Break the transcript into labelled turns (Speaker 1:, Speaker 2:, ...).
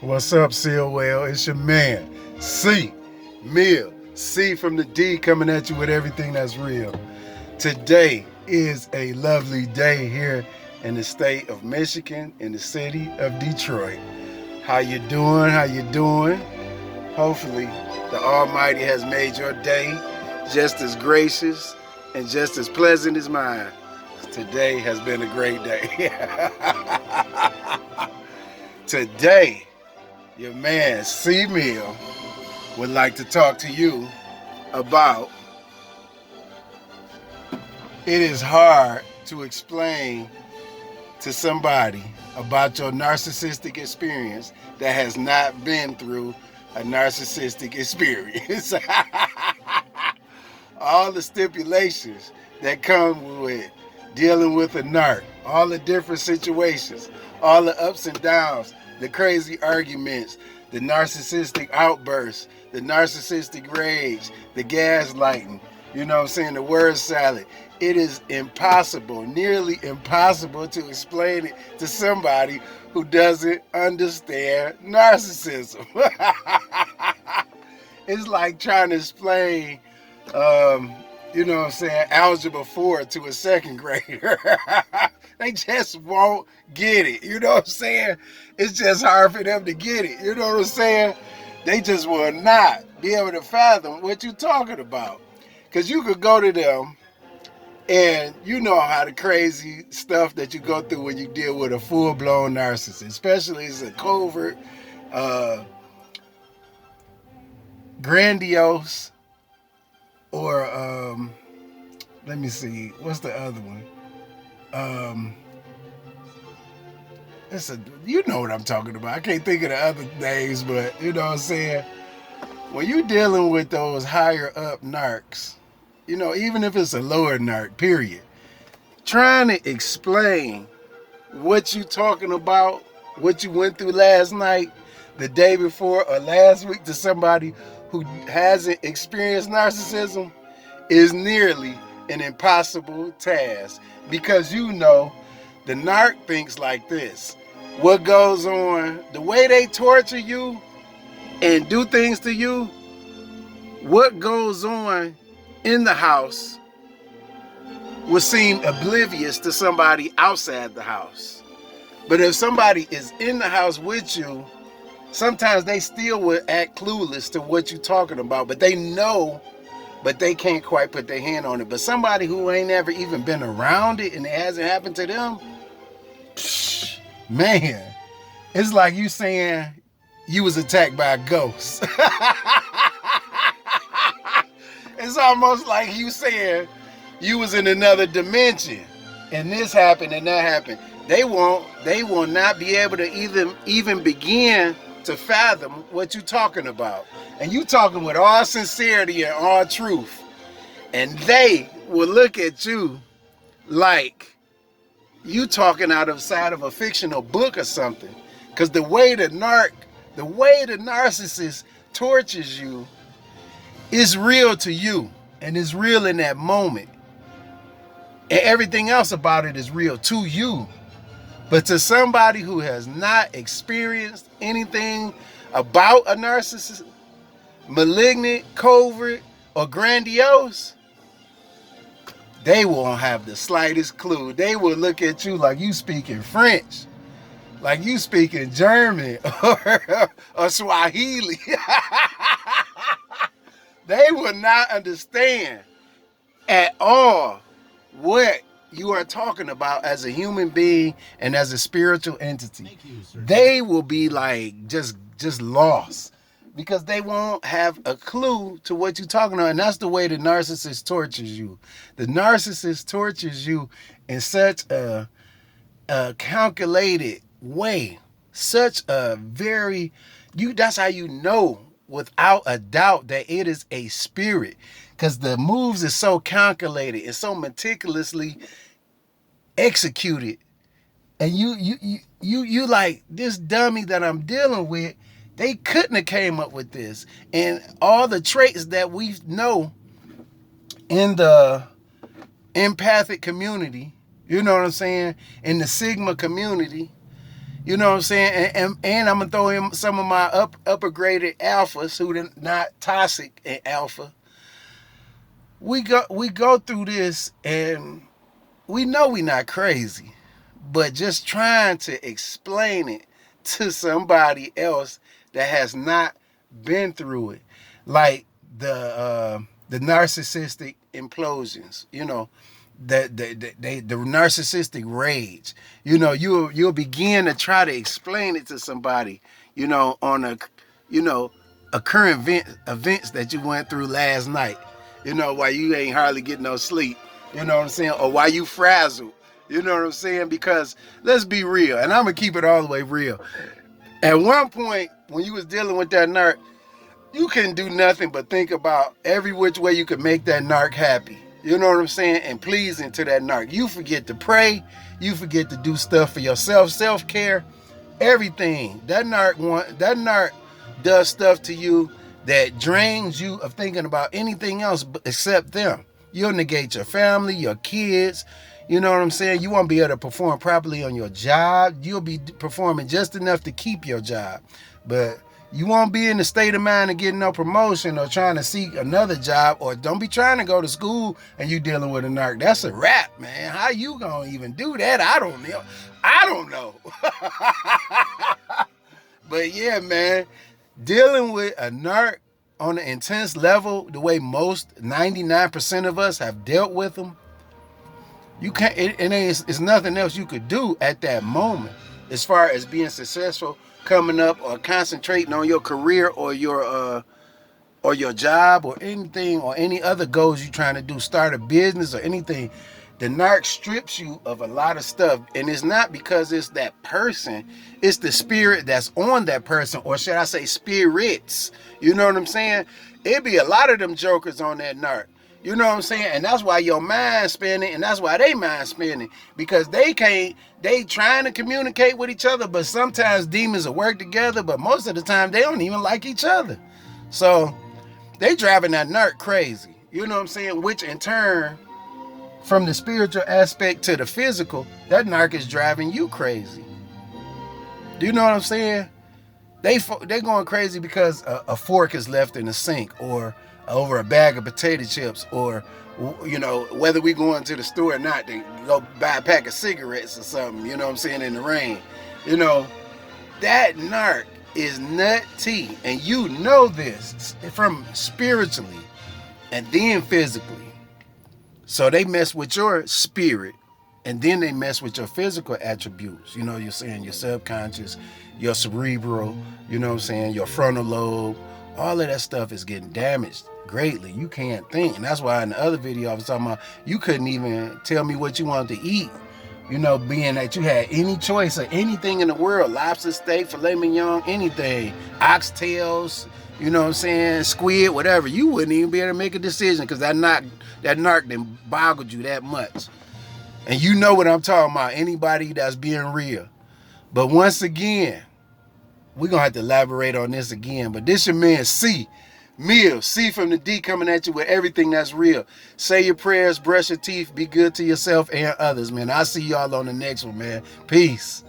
Speaker 1: What's up, C.O.L? It's your man, C. Mill. C from the D coming at you with everything that's real. Today is a lovely day here in the state of Michigan, in the city of Detroit. How you doing? How you doing? Hopefully, the Almighty has made your day just as gracious and just as pleasant as mine. Today has been a great day. Today, your man C. Mill would like to talk to you about it is hard to explain to somebody about your narcissistic experience that has not been through a narcissistic experience. All the stipulations that come with dealing with a narc, all the different situations, all the ups and downs, the crazy arguments, the narcissistic outbursts, the narcissistic rage, the gaslighting, you know what I'm saying, the word salad. It is impossible, nearly impossible to explain it to somebody who doesn't understand narcissism. It's like trying to explain, you know what I'm saying, algebra 4 to a second grader. They just won't get it. You know what I'm saying? It's just hard for them to get it. You know what I'm saying? They just will not be able to fathom what you're talking about. Because you could go to them and you know how the crazy stuff that you go through when you deal with a full-blown narcissist, especially as a covert, grandiose, or let me see, what's the other one? You know what I'm talking about. I can't think of the other names, but you know what I'm saying? When you're dealing with those higher up narcs, you know, even if it's a lower narc, period, trying to explain what you talking about, what you went through last night, the day before, or last week to somebody who hasn't experienced narcissism is nearly an impossible task, because you know the narc thinks like this. What goes on, the way they torture you and do things to you, what goes on in the house will seem oblivious to somebody outside the house. But if somebody is in the house with you, sometimes they still will act clueless to what you're talking about, but they know, but they can't quite put their hand on it. But somebody who ain't ever even been around it and it hasn't happened to them, man, it's like you saying you was attacked by a ghost. It's almost like you saying you was in another dimension and this happened and that happened. They will not be able to even begin to fathom what you're talking about. And you talking with all sincerity and all truth. And they will look at you like you talking out of the side of a fictional book or something. Because the way the narcissist tortures you is real to you. And it's real in that moment. And everything else about it is real to you. But to somebody who has not experienced anything about a narcissist, malignant, covert, or grandiose, they won't have the slightest clue. They will look at you like you speaking French, like you speaking German or Swahili. They will not understand at all what you are talking about as a human being and as a spiritual entity.
Speaker 2: Thankyou, sir.
Speaker 1: They will be like just lost because they won't have a clue to what you're talking about. And that's the way the narcissist tortures you. The narcissist tortures you in such a calculated way, such a very, that's how you know without a doubt that it is a spirit, because the moves is so calculated and so meticulously executed. And you like, this dummy that I'm dealing with, they couldn't have came up with this. And all the traits that we know in the empathic community, you know what I'm saying, in the Sigma community, You know what I'm saying? And I'm gonna throw in some of my upper graded alphas who are not toxic and alpha. We go through this, and we know we're not crazy, but just trying to explain it to somebody else that has not been through it, like the narcissistic implosions, the narcissistic rage. You'll begin to try to explain it to somebody, on a current events that you went through last night, while you ain't hardly getting no sleep, you know what I'm saying, or why you frazzled, you know what I'm saying, because let's be real, and I'm gonna keep it all the way real. At one point, when you was dealing with that narc, you couldn't do nothing but think about every which way you could make that narc happy. You know what I'm saying? And pleasing to that narc. You forget to pray. You forget to do stuff for yourself, self-care, everything. That narc does stuff to you that drains you of thinking about anything else except them. You'll negate your family, your kids. You know what I'm saying? You won't be able to perform properly on your job. You'll be performing just enough to keep your job. But you won't be in the state of mind of getting no promotion or trying to seek another job, or don't be trying to go to school and you dealing with a narc. That's a wrap, man. How you gonna even do that? I don't know. But yeah, man, dealing with a narc on an intense level, the way most 99% of us have dealt with them, you can't. It's nothing else you could do at that moment as far as being successful, coming up, or concentrating on your career or your job or anything, or any other goals you're trying to do, start a business or anything. The narc strips you of a lot of stuff, and it's not because it's that person, it's the spirit that's on that person, or should I say spirits. You know what I'm saying? It'd be a lot of them jokers on that narc. You know what I'm saying? And that's why your mind's spinning, and that's why they mind spinning, because they trying to communicate with each other, but sometimes demons will work together, but most of the time they don't even like each other. So they driving that narc crazy. You know what I'm saying? Which in turn, from the spiritual aspect to the physical, that narc is driving you crazy. Do you know what I'm saying? They going crazy because a fork is left in the sink, or over a bag of potato chips, or whether we going to the store or not to go buy a pack of cigarettes or something, you know what I'm saying, in the rain. That narc is nutty, and you know this from spiritually and then physically. So they mess with your spirit, and then they mess with your physical attributes. You're saying your subconscious, your cerebral, your frontal lobe. All of that stuff is getting damaged greatly. You can't think. And that's why in the other video I was talking about, you couldn't even tell me what you wanted to eat. Being that you had any choice of anything in the world, lobster, steak, filet mignon, anything, oxtails, squid, whatever, you wouldn't even be able to make a decision, because that narc done boggled you that much. And you know what I'm talking about, anybody that's being real. But once again, we're going to have to elaborate on this again. But this your man C. Meal, C from the D, coming at you with everything that's real. Say your prayers, brush your teeth, be good to yourself and others, man. I'll see y'all on the next one, man. Peace.